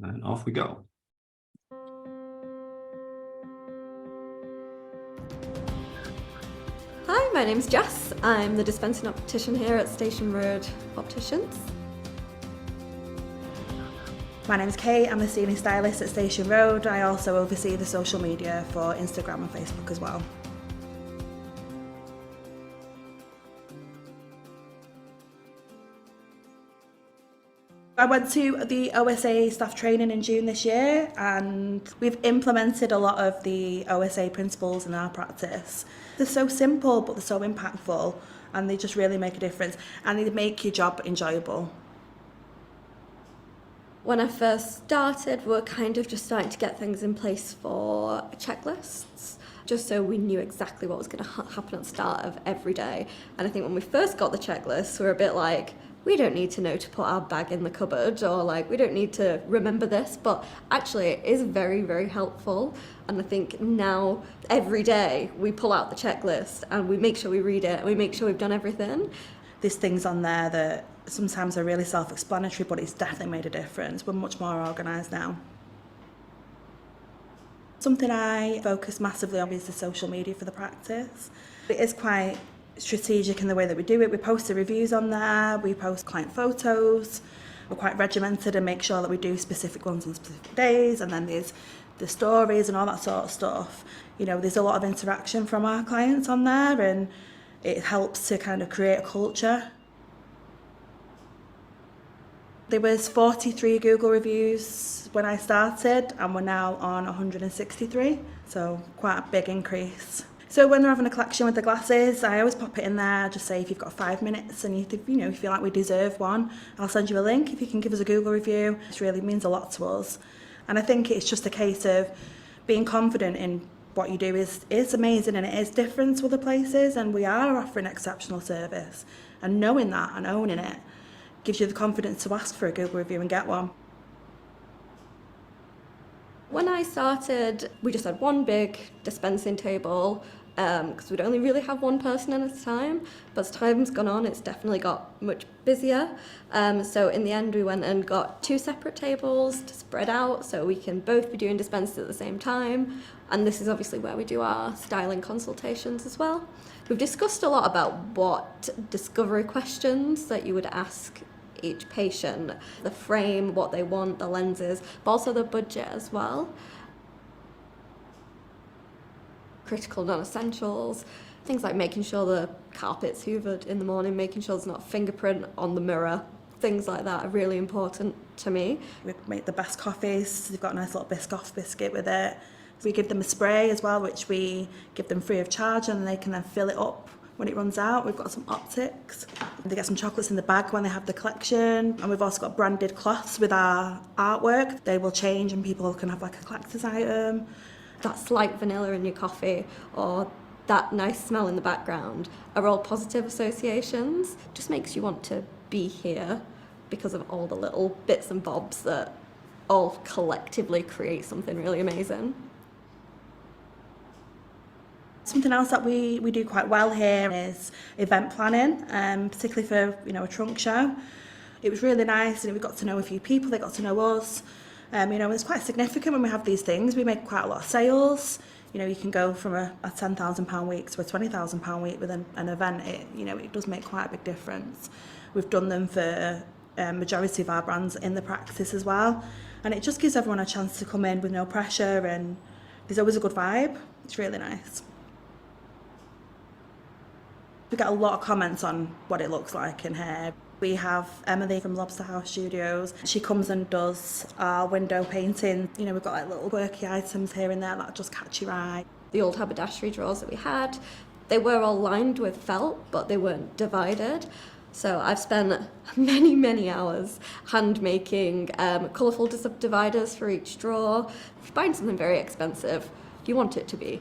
and off we go. Hi, my name's Jess. I'm the dispensing optician here at Station Road Opticians. My name's Kate, I'm the senior stylist at Station Road. I also oversee the social media for Instagram and Facebook as well. I went to the OSA staff training in June this year, and we've implemented a lot of the OSA principles in our practice. They're so simple, but they're so impactful, and they just really make a difference, and they make your job enjoyable. When I first started, we were kind of just starting to get things in place for checklists, just so we knew exactly what was going to happen at the start of every day. And I think when we first got the checklists, we were a bit like, we don't need to know to put our bag in the cupboard, or like, we don't need to remember this, but actually it is very, very helpful. And I think now every day we pull out the checklist and we make sure we read it and we make sure we've done everything. There's things on there that sometimes are really self-explanatory, but it's definitely made a difference. We're much more organised now. Something I focus massively on is the social media for the practice. It is quite strategic in the way that we do it. We post the reviews on there, we post client photos, we're quite regimented and make sure that we do specific ones on specific days, and then there's the stories and all that sort of stuff. You know, there's a lot of interaction from our clients on there, and it helps to kind of create a culture. There was 43 Google reviews when I started, and we're now on 163, so quite a big increase. So when they're having a collection with the glasses, I always pop it in there, just say if you've got 5 minutes and you feel like we deserve one, I'll send you a link if you can give us a Google review. This really means a lot to us. And I think it's just a case of being confident in what you do is amazing, and it is different to other places, and we are offering exceptional service. And knowing that and owning it gives you the confidence to ask for a Google review and get one. When I started, we just had one big dispensing table, because we'd only really have one person in at a time, but as time's gone on, it's definitely got much busier. So in the end, we went and got 2 separate tables to spread out so we can both be doing dispenses at the same time. And this is obviously where we do our styling consultations as well. We've discussed a lot about what discovery questions that you would ask each patient, the frame, what they want, the lenses, but also the budget as well. Critical non-essentials, things like making sure the carpet's hoovered in the morning, making sure there's not a fingerprint on the mirror, things like that are really important to me. We make the best coffees, they've got a nice little Biscoff biscuit with it. We give them a spray as well, which we give them free of charge, and they can then fill it up when it runs out. We've got some optics. They get some chocolates in the bag when they have the collection, and we've also got branded cloths with our artwork. They will change and people can have like a collector's item. That slight vanilla in your coffee or that nice smell in the background are all positive associations. Just makes you want to be here because of all the little bits and bobs that all collectively create something really amazing. Something else that we do quite well here is event planning, particularly for a trunk show. It was really nice, and we got to know a few people, they got to know us. It's quite significant when we have these things. We make quite a lot of sales. You can go from a £10,000 week to a £20,000 week with an event. It does make quite a big difference. We've done them for majority of our brands in the practice as well, and it just gives everyone a chance to come in with no pressure, and there's always a good vibe. It's really nice. We get a lot of comments on what it looks like in here. We have Emily from Lobster House Studios. She comes and does our window painting. We've got like little quirky items here and there that just catch your eye. The old haberdashery drawers that we had, they were all lined with felt, but they weren't divided. So I've spent many, many hours hand making colourful dividers for each drawer. If you're buying something very expensive, you want it to be,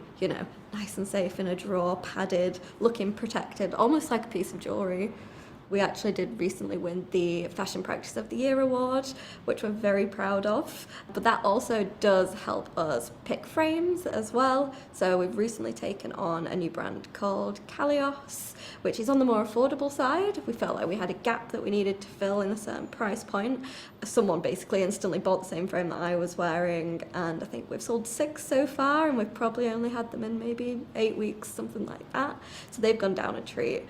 nice and safe in a drawer, padded, looking protected, almost like a piece of jewellery. We actually did recently win the Fashion Practice of the Year award, which we're very proud of. But that also does help us pick frames as well. So we've recently taken on a new brand called Kalios, which is on the more affordable side. We felt like we had a gap that we needed to fill in a certain price point. Someone basically instantly bought the same frame that I was wearing, and I think we've sold 6 so far, and we've probably only had them in maybe 8 weeks, something like that. So they've gone down a treat.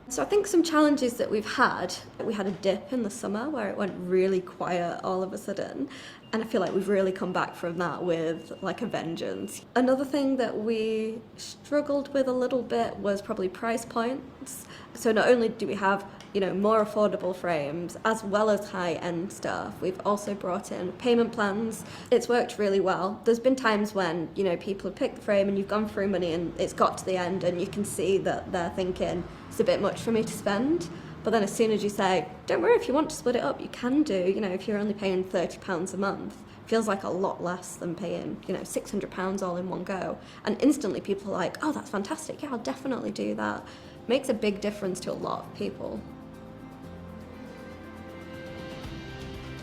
So I think some challenges that we've had, we had a dip in the summer where it went really quiet all of a sudden, and I feel like we've really come back from that with like a vengeance. Another thing that we struggled with a little bit was probably price points. So not only do we have, more affordable frames as well as high-end stuff, we've also brought in payment plans. It's worked really well. There's been times when, people have picked the frame and you've gone through money and it's got to the end and you can see that they're thinking, it's a bit much for me to spend. But then as soon as you say, don't worry, if you want to split it up, you can do. If you're only paying £30 a month, feels like a lot less than paying, £600 all in one go. And instantly people are like, oh, that's fantastic. Yeah, I'll definitely do that. Makes a big difference to a lot of people.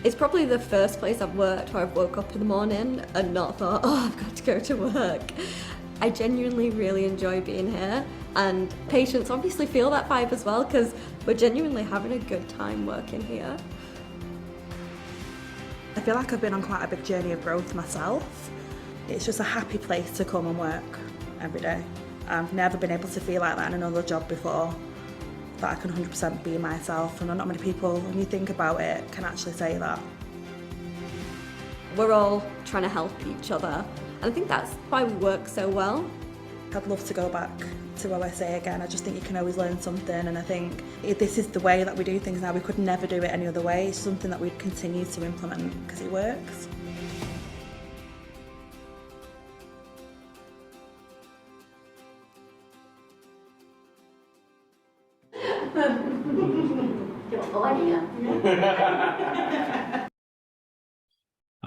It's probably the first place I've worked where I've woke up in the morning and not thought, oh, I've got to go to work. I genuinely really enjoy being here, and patients obviously feel that vibe as well because we're genuinely having a good time working here. I feel like I've been on quite a big journey of growth myself. It's just a happy place to come and work every day. I've never been able to feel like that in another job before, that I can 100% be myself, and not many people, when you think about it, can actually say that. We're all trying to help each other, and I think that's why we work so well. I'd love to go back to OSA again. I just think you can always learn something, and I think if this is the way that we do things now, we could never do it any other way. It's something that we'd continue to implement because it works.